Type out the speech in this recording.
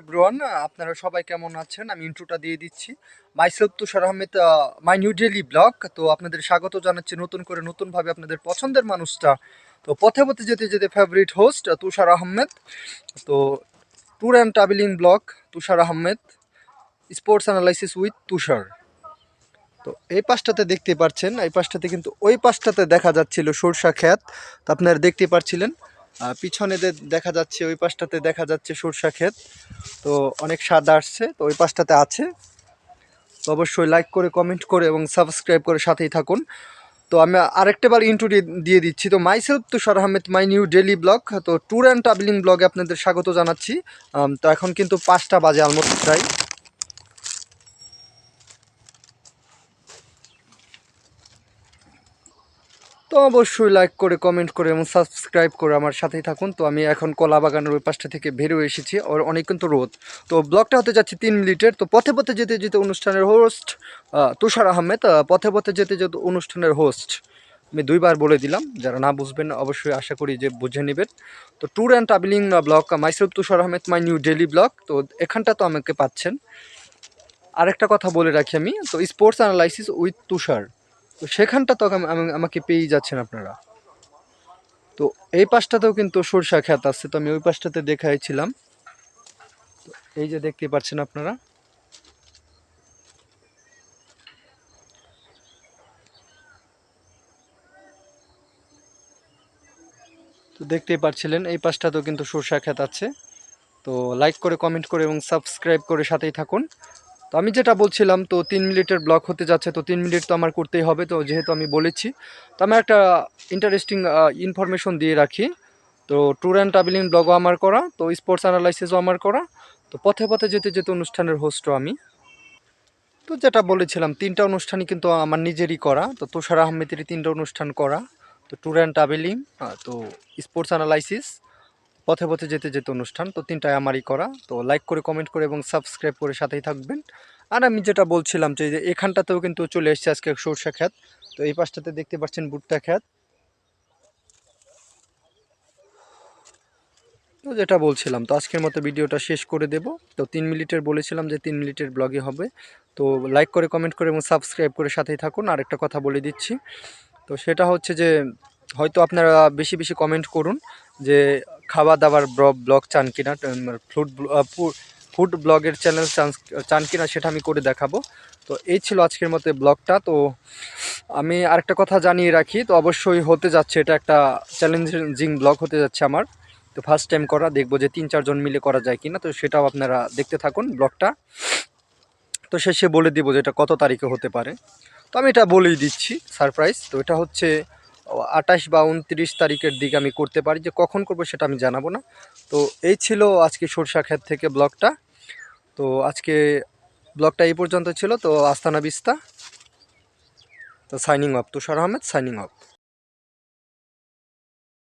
Everyone, আপনারা সবাই কেমন আছেন? আমি ইন্ট্রোটা দিয়ে দিচ্ছি। Myself Tushar Ahmed, my new daily blog. তো আপনাদের স্বাগত জানাচ্ছি নতুন করে, নতুনভাবে আপনাদের পছন্দের মানুষটা। তো পথে পথে যেতে যেতে ফেভারিট হোস্ট তুষার আহমেদ। তো tour and travelling blog Tushar Ahmed, sports analysis with Tushar. তো এই পাশটাতে দেখতে পাচ্ছেন, এই পাশটাতে কিন্তু ওই পাশটাতে দেখা যাচ্ছিল সরষা ক্ষেত। তো আপনারা দেখতে পাচ্ছিলেন পিছনে দেখা যাচ্ছে, ওই পাশটাতে দেখা যাচ্ছে সরষা ক্ষেত। তো অনেক স্বাদ আসছে, তো ওই পাশটাতে আছে। তো অবশ্যই লাইক করে, কমেন্ট করে এবং সাবস্ক্রাইব করে সাথেই থাকুন। তো আমি আরেকটাবার ইন্ট্রো দিয়ে দিচ্ছি। তো myself Tushar Ahmed, my new daily blog. তো ট্যুর অ্যান্ড ট্রাভেলিং ব্লগে আপনাদের স্বাগত জানাচ্ছি। তো এখন কিন্তু 5টা বাজে অলমোস্ট প্রায়। তো অবশ্যই লাইক করে, কমেন্ট করে এবং সাবস্ক্রাইব করে আমার সাথেই থাকুন। তো আমি এখন কলা বাগানের ওই পাশটা থেকে বেরিয়ে এসেছি, আর অনেক কিন্তু রোদ। তো ব্লগটা হতে যাচ্ছে 3 মিনিটের। তো পথে পথে যেতে যেতে অনুষ্ঠানের হোস্ট তুষার আহমেদ, পথে পথে যেতে যেতে অনুষ্ঠানের হোস্ট। আমি 2বার বলে দিলাম, যারা না বুঝবেন অবশ্যই আশা করি যে বুঝে নেবেন। তো tour and travelling blog myself Tushar Ahmed, my new daily blog. তো এখানটা তো আমাকে পাচ্ছেন। আরেকটা কথা বলে রাখি আমি, তো স্পোর্টস অ্যানালাইসিস উইথ তুষার, তো সেখানটা তো আমাকে পেয়েই যাচ্ছেন আপনারা। তো এই পাশটাতেও কিন্তু সরষা ক্ষেত আছে, তো আমি ওই পাশটাতে দেখাইছিলাম। এই যে দেখতে পাচ্ছেন আপনারা। তো দেখতেই পাচ্ছিলেন এই পাশটাতেও কিন্তু সরষা ক্ষেত আছে। তো লাইক করে, কমেন্ট করে এবং সাবস্ক্রাইব করে সাথেই থাকুন। তো আমি যেটা বলছিলাম, তো 3 মিনিটের ব্লগ হতে যাচ্ছে। তো 3 মিনিট তো আমার করতেই হবে, তো যেহেতু আমি বলেছি। তো আমি একটা ইন্টারেস্টিং ইনফরমেশন দিয়ে রাখি। তো ট্যুর অ্যান্ড ট্রাভেলিং ব্লগও আমার করা, তো স্পোর্টস অ্যানালাইসিসও আমার করা, তো পথে পথে যেতে যেতে অনুষ্ঠানের হোস্টও আমি। তো যেটা বলেছিলাম, 3টা অনুষ্ঠানই কিন্তু আমার নিজেরই করা। তো তুষার আহমেদেরই 3টা অনুষ্ঠান করা। তো ট্যুর অ্যান্ড ট্রাভেলিং, তো স্পোর্টস অ্যানালাইসিস, পথে পথে যেতে যেতে অনুষ্ঠান, তো 3টাই আমারই করা। তো লাইক করে, কমেন্ট করে এবং সাবস্ক্রাইব করে সাথেই থাকবেন। আর আমি যেটা বলছিলাম যে এখানটাতেও কিন্তু চলে এসেছে আজকে সরষা ক্ষেত। তো এই পাশটাতে দেখতে পাচ্ছেন ভুট্টা ক্ষেত। তো যেটা বলছিলাম, তো আজকের মতো ভিডিওটা শেষ করে দেব। তো 3 মিনিটের বলেছিলাম যে 3 মিনিটের ব্লগে হবে। তো লাইক করে, কমেন্ট করে এবং সাবস্ক্রাইব করে সাথেই থাকুন। আর একটা কথা বলে দিচ্ছি, তো সেটা হচ্ছে যে হয়তো আপনারা বেশি বেশি কমেন্ট করুন যে খাওয়া দাওয়ার ব্লগ চান কিনা, ফুড ফুড ব্লগের চ্যানেল চান কিনা, সেটা আমি করে দেখাবো। তো এই ছিল আজকের মতো ব্লগটা। তো আমি আরেকটা কথা জানিয়ে রাখি, তো অবশ্যই হতে যাচ্ছে, এটা একটা চ্যালেঞ্জিং ব্লগ হতে যাচ্ছে আমার। তো ফার্স্ট টাইম করা, দেখবো যে 3-4 জন মিলে করা যায় কিনা। তো সেটাও আপনারা দেখতে থাকুন ব্লগটা। তো শেষে বলে দিব যে এটা কত তারিখে হতে পারে। তো আমি এটা বলেই দিচ্ছি সারপ্রাইজ। তো এটা হচ্ছে 28 বা 29 তারিখের দিকে আমি করতে পারি, যে কখন করব সেটা আমি জানাবো না। তো এই ছিল আজকে সরষা ক্ষেত থেকে ব্লগটা। তো আজকে ব্লগটা এই পর্যন্ত ছিল। তো আস্তানা বিস্তা। তো সাইনিং অফ, তুষার আহমেদ সাইনিং অফ।